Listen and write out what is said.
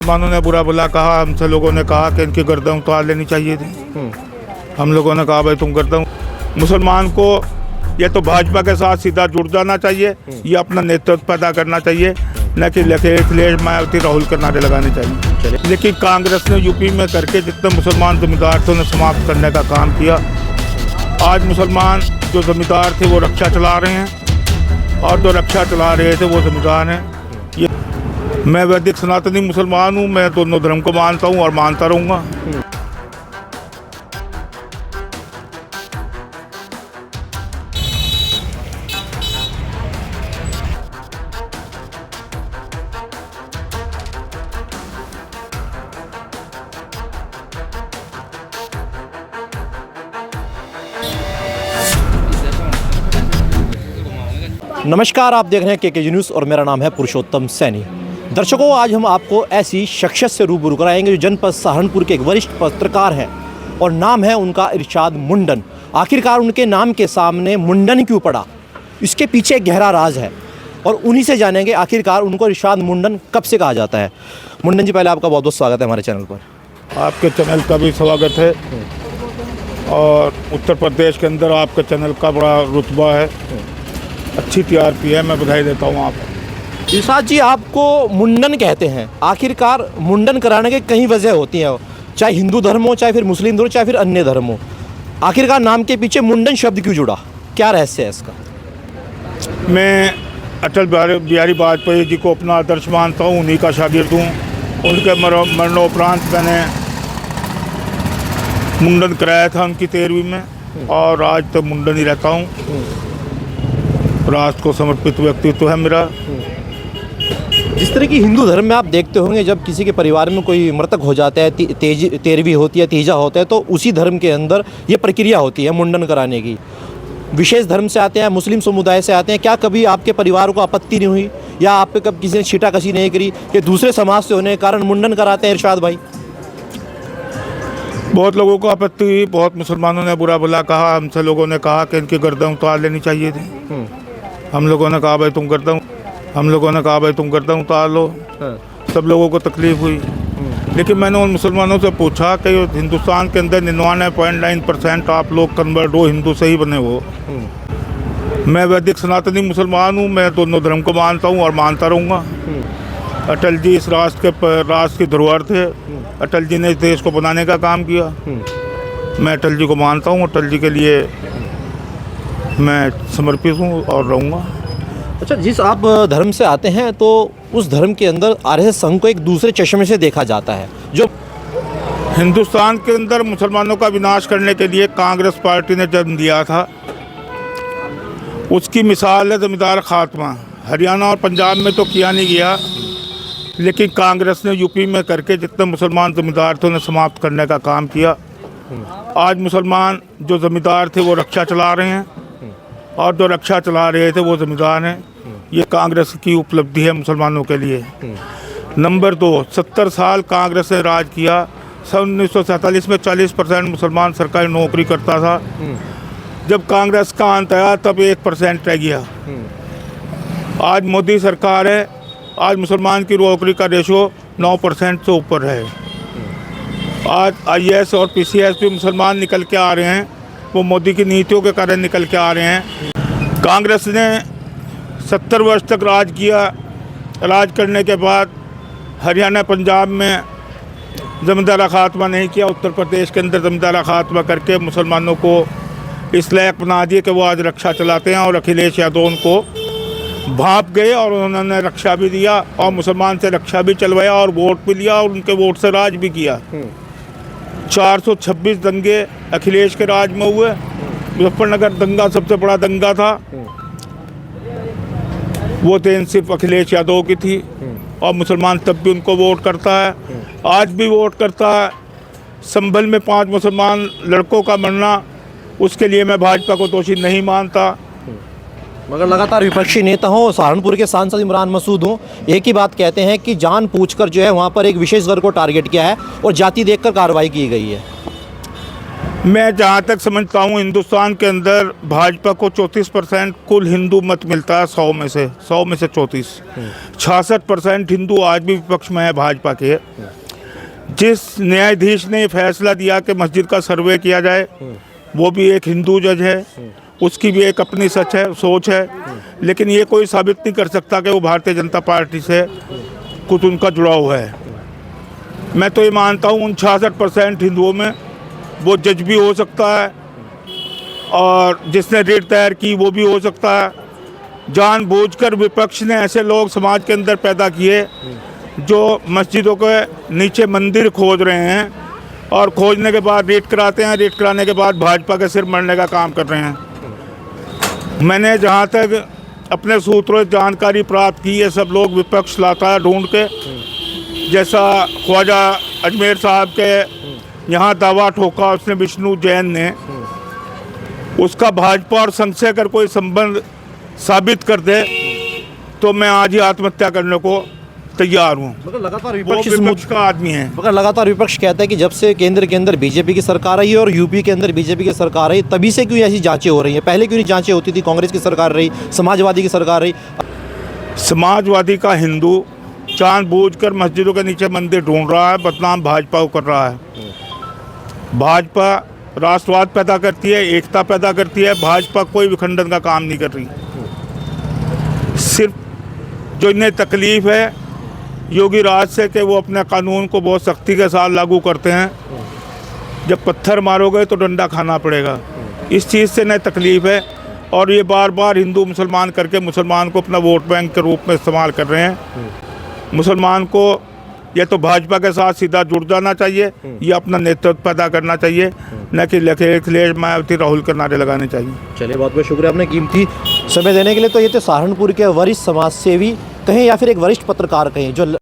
मुसलमानों ने बुरा भला कहा, हमसे लोगों ने कहा कि इनकी गर्दन उतार लेनी चाहिए थी। हम लोगों ने कहा भाई तुम गर्दन, मुसलमान को ये तो भाजपा के साथ सीधा जुड़ जाना चाहिए, ये अपना नेतृत्व पैदा करना चाहिए, न कि अखिलेश मायावती राहुल के नारे लगाने चाहिए। लेकिन कांग्रेस ने यूपी में करके जितने मुसलमान जमींदार थे उन्हें समाप्त करने का काम किया। आज मुसलमान जो जमींदार थे वो रक्षा चला रहे हैं और जो रक्षा चला रहे थे वो जमींदार हैं। ये मैं वैदिक सनातनी मुसलमान हूँ, मैं दोनों धर्म को मानता हूँ और मानता रहूँगा। नमस्कार, आप देख रहे हैं केके न्यूज़ और मेरा नाम है पुरुषोत्तम सैनी। दर्शकों, आज हम आपको ऐसी शख्सियत से रूबरू कराएंगे जो जनपद सहारनपुर के एक वरिष्ठ पत्रकार हैं और नाम है उनका इरशाद मुंडन। आखिरकार उनके नाम के सामने मुंडन क्यों पड़ा, इसके पीछे एक गहरा राज है और उन्हीं से जानेंगे आखिरकार उनको इरशाद मुंडन कब से कहा जाता है। मुंडन जी, पहले आपका बहुत बहुत स्वागत है हमारे चैनल पर। आपके चैनल का भी स्वागत है और उत्तर प्रदेश के अंदर आपके चैनल का बड़ा रुतबा है, अच्छी टीआरपी है, मैं बधाई देता हूँ आप। इरशाद जी, आपको मुंडन कहते हैं, आखिरकार मुंडन कराने के कई वजह होती हैं, चाहे हिंदू धर्म हो, चाहे फिर मुस्लिम धर्म, चाहे फिर अन्य धर्म हो। आखिरकार नाम के पीछे मुंडन शब्द क्यों जुड़ा, क्या रहस्य है इसका? मैं अटल बिहारी वाजपेयी जी को अपना आदर्श मानता हूँ, उन्हीं का शागिर्द हूँ। उनके मरणोपरांत मैंने मुंडन कराया था उनकी 13वीं में और आज तक मुंडन ही रहता हूँ। राष्ट्र को समर्पित व्यक्तित्व है मेरा। जिस तरह की हिंदू धर्म में आप देखते होंगे, जब किसी के परिवार में कोई मृतक हो जाता है, 13वीं होती है, तीजा होता है, तो उसी धर्म के अंदर ये प्रक्रिया होती है मुंडन कराने की। विशेष धर्म से आते हैं, मुस्लिम समुदाय से आते हैं, क्या कभी आपके परिवार को आपत्ति नहीं हुई या आप पे कभी किसी ने छीटाकशी नहीं करी कि दूसरे समाज से होने के कारण मुंडन कराते हैं इरशाद भाई? बहुत लोगों को आपत्ति हुई, बहुत मुसलमानों ने बुरा भला कहा, हमसे लोगों ने कहा कि इनकी गर्दन उतार लेनी चाहिए थी। हम लोगों ने कहा भाई तुम गर्दन उतार लो। सब लोगों को तकलीफ हुई, लेकिन मैंने उन मुसलमानों से पूछा कि हिंदुस्तान के अंदर 99.9% आप लोग कन्वर्ट हो, हिंदू से ही बने हो। मैं वैदिक सनातनी मुसलमान हूँ, मैं दोनों धर्म को मानता हूँ और मानता रहूँगा। अटल जी इस राष्ट्र की धरोहर थे, अटल जी ने इस देश को बनाने का काम किया। मैं अटल जी को मानता हूँ, अटल जी के लिए मैं समर्पित हूँ और रहूँगा। अच्छा, जिस आप धर्म से आते हैं तो उस धर्म के अंदर आरएसएस संघ को एक दूसरे चश्मे से देखा जाता है। जो हिंदुस्तान के अंदर मुसलमानों का विनाश करने के लिए कांग्रेस पार्टी ने जन्म दिया था, उसकी मिसाल है जमींदार खात्मा। हरियाणा और पंजाब में तो किया नहीं गया, लेकिन कांग्रेस ने यूपी में करके जितने मुसलमान जमींदार थे उन्हें समाप्त करने का काम किया। आज मुसलमान जो जमींदार थे वो रक्षा चला रहे हैं और जो रक्षा चला रहे थे वो जमींदार हैं। ये कांग्रेस की उपलब्धि है मुसलमानों के लिए। नंबर 2, 70 साल कांग्रेस ने राज किया। सन 1947 में 40% मुसलमान सरकारी नौकरी करता था। जब कांग्रेस का अंत आया तब 1% रह गया। आज मोदी सरकार है, आज मुसलमान की नौकरी का रेशो 9% से ऊपर है। आज IAS और PCS भी मुसलमान निकल के आ रहे हैं, वो मोदी की नीतियों के कारण निकल के आ रहे हैं। कांग्रेस ने 70 वर्ष तक राज किया। राज करने के बाद हरियाणा पंजाब में जमींदारा खात्मा नहीं किया, उत्तर प्रदेश के अंदर जमींदारा खात्मा करके मुसलमानों को इस लायक बना दिए कि वो आज रक्षा चलाते हैं। और अखिलेश यादव उनको भाप गए और उन्होंने रक्षा भी दिया और मुसलमान से रक्षा भी चलवाया और वोट भी लिया और उनके वोट से राज भी किया। 426 दंगे अखिलेश के राज में हुए। मुजफ्फरनगर दंगा सबसे बड़ा दंगा था, वो देन सिर्फ अखिलेश यादव की थी और मुसलमान तब भी उनको वोट करता है, आज भी वोट करता है। संभल में 5 मुसलमान लड़कों का मरना, उसके लिए मैं भाजपा को दोषी नहीं मानता। मगर लगातार विपक्षी नेता हों, सहारनपुर के सांसद इमरान मसूद हों, एक ही बात कहते हैं कि जानबूझकर जो है वहाँ पर एक विशेष वर्ग को टारगेट किया है और जाति देखकर कार्रवाई की गई है। मैं जहाँ तक समझता हूँ हिंदुस्तान के अंदर भाजपा को 34% कुल हिंदू मत मिलता है, 100 में से 34। 66% हिंदू आज भी विपक्ष में है भाजपा के। जिस न्यायाधीश ने फैसला दिया कि मस्जिद का सर्वे किया जाए, वो भी एक हिंदू जज है, उसकी भी एक अपनी सोच है, लेकिन ये कोई साबित नहीं कर सकता कि वो भारतीय जनता पार्टी से कुछ उनका जुड़ाव है। मैं तो ये मानता हूँ उन 66% हिंदुओं में वो जज भी हो सकता है और जिसने रेट तैयार की वो भी हो सकता है। जानबूझकर विपक्ष ने ऐसे लोग समाज के अंदर पैदा किए जो मस्जिदों के नीचे मंदिर खोद रहे हैं और खोजने के बाद रेट कराते हैं, रेट कराने के बाद भाजपा के सिर मरने का काम कर रहे हैं। मैंने जहाँ तक अपने सूत्रों से जानकारी प्राप्त की, ये सब लोग विपक्ष लाता है ढूंढ के, जैसा ख्वाजा अजमेर साहब के यहाँ दावा ठोका उसने विष्णु जैन ने, उसका भाजपा और संघ से अगर कोई संबंध साबित कर दे तो मैं आज ही आत्महत्या करने को तैयार हूँ। मगर लगातार वो विपक्ष का आदमी है। मगर लगातार विपक्ष कहता है कि जब से केंद्र के अंदर बीजेपी की सरकार आई है और यूपी के अंदर बीजेपी की सरकार आई, तभी से क्यों ऐसी जांचें हो रही हैं? पहले क्यों नहीं जांचें होती थी? कांग्रेस की सरकार रही, समाजवादी की सरकार रही। समाजवादी का हिंदू जानबूझकर मस्जिदों के नीचे मंदिर ढूंढ रहा है, बदनाम भाजपा को कर रहा है। भाजपा राष्ट्रवाद पैदा करती है, एकता पैदा करती है, भाजपा कोई विखंडन का काम नहीं कर रही। सिर्फ जो इन्हें तकलीफ है योगी राज से कि वो अपने कानून को बहुत सख्ती के साथ लागू करते हैं, जब पत्थर मारोगे तो डंडा खाना पड़ेगा, इस चीज़ से इन्हें तकलीफ है और ये बार बार हिंदू मुसलमान करके मुसलमान को अपना वोट बैंक के रूप में इस्तेमाल कर रहे हैं। मुसलमान को या तो भाजपा के साथ सीधा जुड़ जाना चाहिए या अपना नेतृत्व पैदा करना चाहिए, न कि अखिलेश मायावती राहुल के नारे लगाने चाहिए। चलिए, बहुत बहुत शुक्रिया अपने कीमती समय देने के लिए। तो ये थे सहारनपुर के वरिष्ठ समाज सेवी कहें या फिर एक वरिष्ठ पत्रकार कहें जो